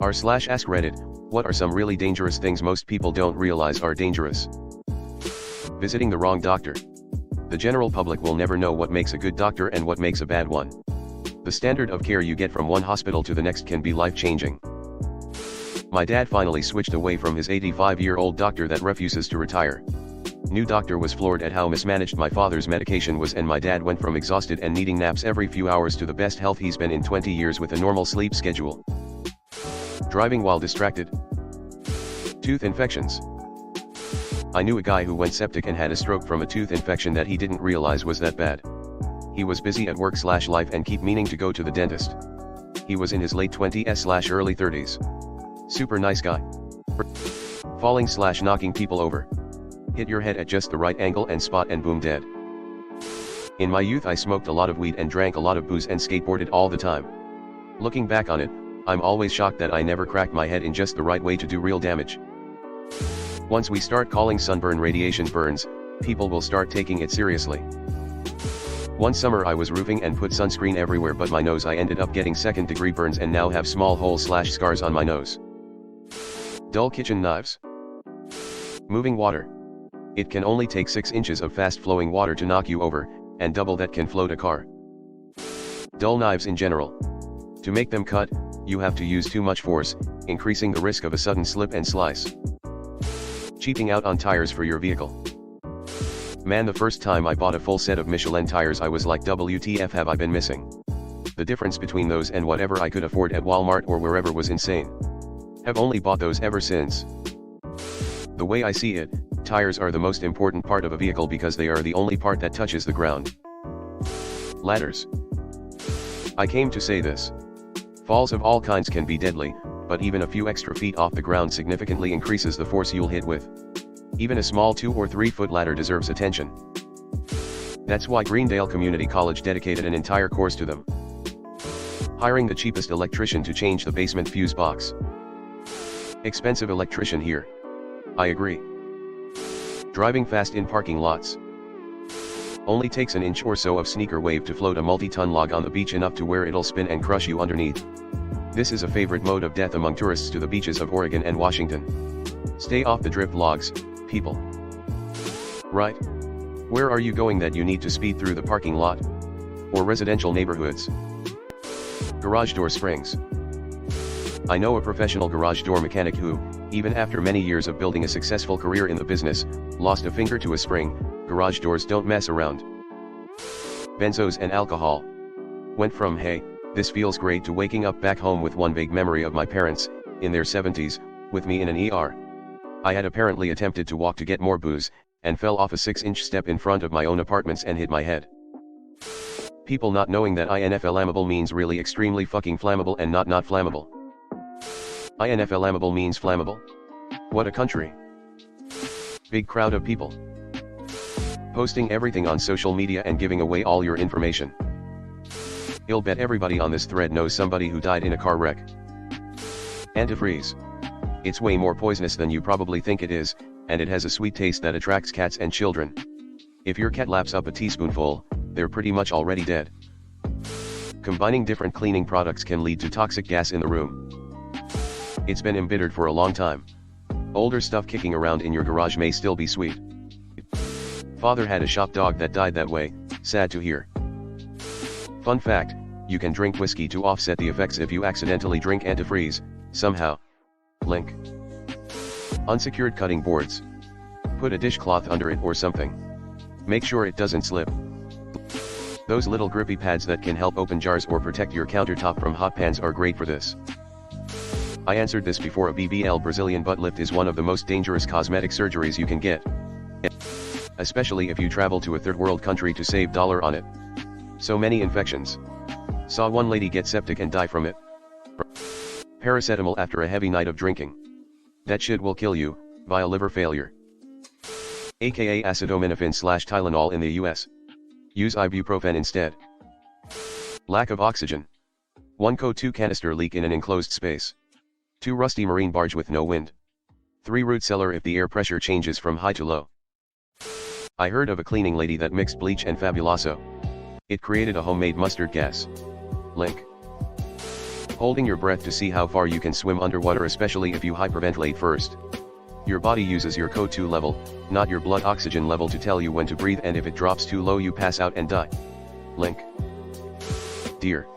r/AskReddit, what are some really dangerous things most people don't realize are dangerous? Visiting the wrong doctor. The general public will never know what makes a good doctor and what makes a bad one. The standard of care you get from one hospital to the next can be life-changing. My dad finally switched away from his 85-year-old doctor that refuses to retire. New doctor was floored at how mismanaged my father's medication was, and my dad went from exhausted and needing naps every few hours to the best health he's been in 20 years with a normal sleep schedule. Driving while distracted. Tooth infections. I knew a guy who went septic and had a stroke from a tooth infection that he didn't realize was that bad. He was busy at work/life and keep meaning to go to the dentist. He was in his late 20s/early 30s. Super nice guy. Falling/knocking people over. Hit your head at just the right angle and spot and boom, dead. In my youth I smoked a lot of weed and drank a lot of booze and skateboarded all the time. Looking back on it, I'm always shocked that I never cracked my head in just the right way to do real damage. Once we start calling sunburn radiation burns, people will start taking it seriously. One summer I was roofing and put sunscreen everywhere but my nose. I ended up getting second-degree burns and now have small holes/scars on my nose. Dull kitchen knives. Moving water. It can only take 6 inches of fast-flowing water to knock you over, and double that can float a car. Dull knives in general. To make them cut, you have to use too much force, increasing the risk of a sudden slip and slice. Cheaping out on tires for your vehicle. Man, the first time I bought a full set of Michelin tires I was like, WTF have I been missing? The difference between those and whatever I could afford at Walmart or wherever was insane. Have only bought those ever since. The way I see it, tires are the most important part of a vehicle because they are the only part that touches the ground. Ladders. I came to say this. Falls of all kinds can be deadly, but even a few extra feet off the ground significantly increases the force you'll hit with. Even a small 2 or 3 foot ladder deserves attention. That's why Greendale Community College dedicated an entire course to them. Hiring the cheapest electrician to change the basement fuse box. Expensive electrician here. I agree. Driving fast in parking lots. Only takes an inch or so of sneaker wave to float a multi-ton log on the beach, enough to where it'll spin and crush you underneath. This is a favorite mode of death among tourists to the beaches of Oregon and Washington. Stay off the drift logs, people. Right. Where are you going that you need to speed through the parking lot? Or residential neighborhoods? Garage door springs. I know a professional garage door mechanic who, even after many years of building a successful career in the business, lost a finger to a spring. Garage doors don't mess around. Benzos and alcohol. Went from "hey, this feels great" to waking up back home with one vague memory of my parents, in their 70s, with me in an ER. I had apparently attempted to walk to get more booze, and fell off a 6-inch step in front of my own apartments and hit my head. People not knowing that inflammable means really extremely fucking flammable and not flammable. Inflammable means flammable? What a country. Big crowd of people. Posting everything on social media and giving away all your information. I'll bet everybody on this thread knows somebody who died in a car wreck. Antifreeze. It's way more poisonous than you probably think it is, and it has a sweet taste that attracts cats and children. If your cat laps up a teaspoonful, they're pretty much already dead. Combining different cleaning products can lead to toxic gas in the room. It's been embittered for a long time. Older stuff kicking around in your garage may still be sweet. Father had a shop dog that died that way, sad to hear. Fun fact, you can drink whiskey to offset the effects if you accidentally drink antifreeze, somehow. Link. Unsecured cutting boards. Put a dishcloth under it or something. Make sure it doesn't slip. Those little grippy pads that can help open jars or protect your countertop from hot pans are great for this. I answered this before. A BBL Brazilian butt lift is one of the most dangerous cosmetic surgeries you can get. Especially if you travel to a third world country to save dollar on it. So many infections. Saw one lady get septic and die from it. Paracetamol after a heavy night of drinking. That shit will kill you, via liver failure. AKA acetaminophen/Tylenol in the US. Use ibuprofen instead. Lack of oxygen. 1 CO2 canister leak in an enclosed space. 2 rusty marine barge with no wind. 3 root cellar if the air pressure changes from high to low. I heard of a cleaning lady that mixed bleach and Fabuloso. It created a homemade mustard gas. Link. Holding your breath to see how far you can swim underwater, especially if you hyperventilate first. Your body uses your CO2 level, not your blood oxygen level, to tell you when to breathe, and if it drops too low you pass out and die. Link. Deer.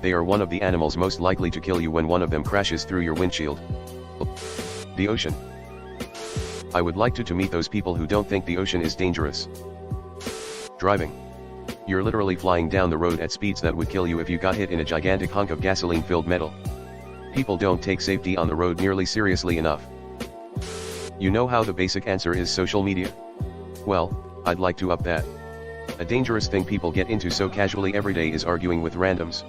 They are one of the animals most likely to kill you when one of them crashes through your windshield. The ocean. I would like to meet those people who don't think the ocean is dangerous. Driving. You're literally flying down the road at speeds that would kill you if you got hit in a gigantic hunk of gasoline-filled metal. People don't take safety on the road nearly seriously enough. You know how the basic answer is social media? Well, I'd like to up that. A dangerous thing people get into so casually every day is arguing with randoms.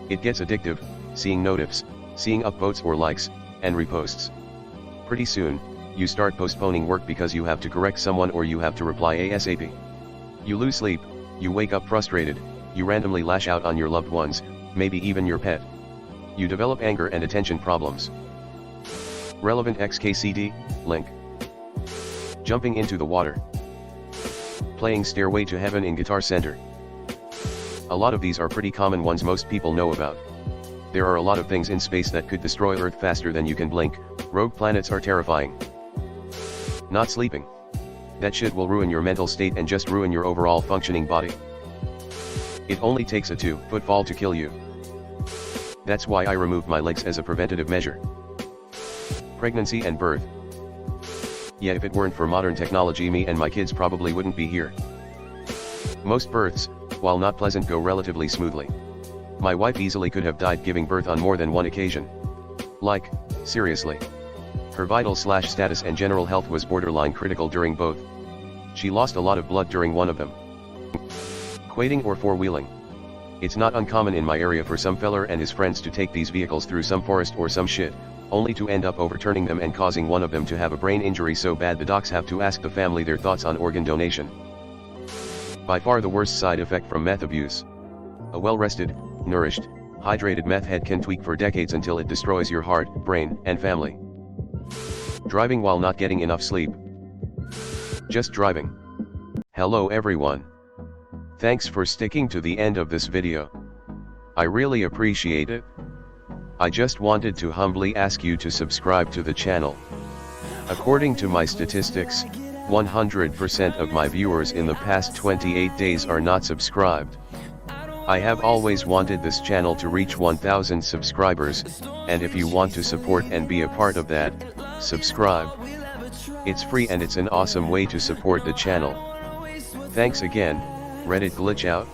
It gets addictive, seeing notifs, seeing upvotes or likes, and reposts. Pretty soon, you start postponing work because you have to correct someone or you have to reply ASAP. You lose sleep, you wake up frustrated, you randomly lash out on your loved ones, maybe even your pet. You develop anger and attention problems. Relevant XKCD, link. Jumping into the water. Playing Stairway to Heaven in Guitar Center. A lot of these are pretty common ones most people know about. There are a lot of things in space that could destroy Earth faster than you can blink. Rogue planets are terrifying. Not sleeping. That shit will ruin your mental state and just ruin your overall functioning body. It only takes a 2-foot fall to kill you. That's why I removed my legs as a preventative measure. Pregnancy and birth. Yeah, if it weren't for modern technology, me and my kids probably wouldn't be here. Most births, while not pleasant, go relatively smoothly. My wife easily could have died giving birth on more than one occasion. Like, seriously. Her vital/status and general health was borderline critical during both. She lost a lot of blood during one of them. Quading or four-wheeling. It's not uncommon in my area for some feller and his friends to take these vehicles through some forest or some shit, only to end up overturning them and causing one of them to have a brain injury so bad the docs have to ask the family their thoughts on organ donation. By far the worst side effect from meth abuse. A well-rested, nourished, hydrated meth head can tweak for decades until it destroys your heart, brain, and family. Driving while not getting enough sleep. Just driving. Hello everyone. Thanks for sticking to the end of this video. I really appreciate it. I just wanted to humbly ask you to subscribe to the channel. According to my statistics, 100% of my viewers in the past 28 days are not subscribed. I have always wanted this channel to reach 1,000 subscribers, and if you want to support and be a part of that, subscribe. It's free and it's an awesome way to support the channel. Thanks again. Reddit glitch out.